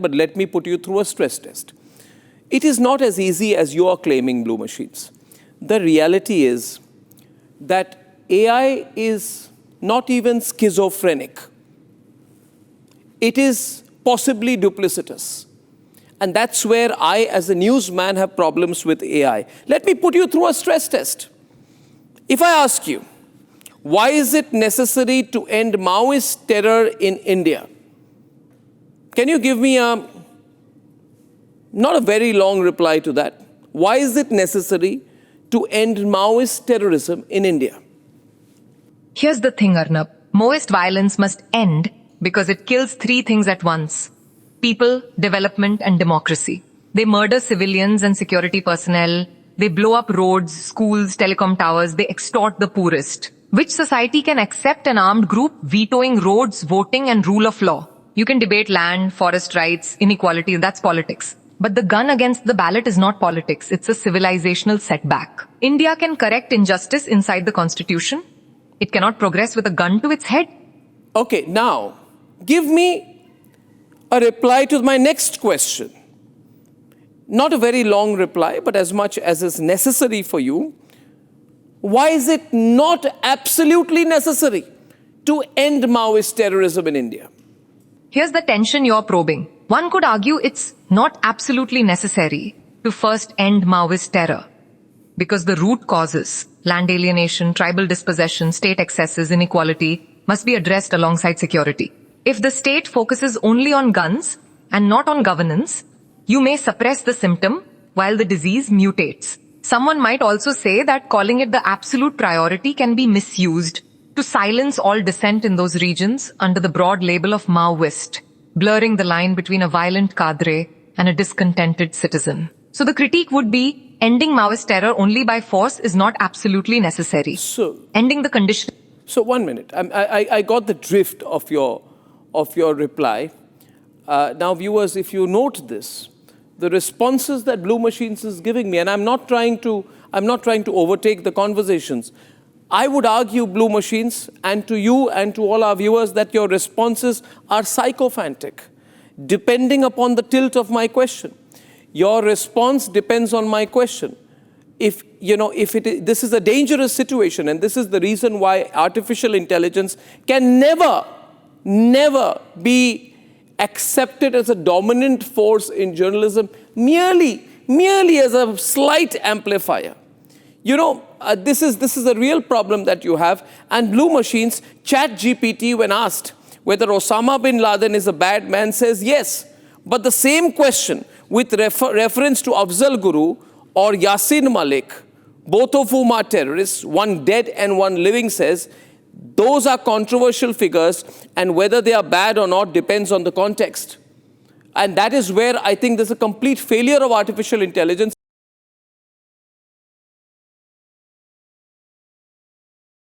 but let me put you through a stress test. It is not as easy as you are claiming, Blue Machines. The reality is that AI is not even schizophrenic. It is possibly duplicitous. And that's where I, as a newsman, have problems with AI. Let me put you through a stress test. If I ask you, why is it necessary to end Maoist terror in India? Can you give me not a very long reply to that? Why is it necessary to end Maoist terrorism in India? Here's the thing, Arnab. Maoist violence must end because it kills three things at once: people, development, and democracy. They murder civilians and security personnel. They blow up roads, schools, telecom towers. They extort the poorest. Which society can accept an armed group vetoing roads, voting, and rule of law? You can debate land, forest rights, inequality, that's politics. But the gun against the ballot is not politics. It's a civilizational setback. India can correct injustice inside the constitution. It cannot progress with a gun to its head. Okay, now, give me a reply to my next question. Not a very long reply, but as much as is necessary for you. Why is it not absolutely necessary to end Maoist terrorism in India? Here's the tension you're probing. One could argue it's not absolutely necessary to first end Maoist terror, because the root causes, land alienation, tribal dispossession, state excesses, inequality, must be addressed alongside security. If the state focuses only on guns and not on governance, you may suppress the symptom while the disease mutates. Someone might also say that calling it the absolute priority can be misused to silence all dissent in those regions under the broad label of Maoist, blurring the line between a violent cadre and a discontented citizen. So the critique would be, ending Maoist terror only by force is not absolutely necessary. So, ending the condition. So 1 minute. I got the drift of your reply. Now, viewers, if you note this, the responses that Blue Machines is giving me, and I'm not trying to overtake the conversations. I would argue, Blue Machines, and to you and to all our viewers, that your responses are sycophantic, depending upon the tilt of my question. Your response depends on my question. This is a dangerous situation, and this is the reason why artificial intelligence can never be accepted as a dominant force in journalism, merely as a slight amplifier. This is a real problem that you have. And Blue Machines, ChatGPT, when asked whether Osama bin Laden is a bad man, says yes. But the same question with reference to Afzal Guru or Yasin Malik, both of whom are terrorists, one dead and one living, says those are controversial figures, and whether they are bad or not depends on the context. And that is where I think there's a complete failure of artificial intelligence.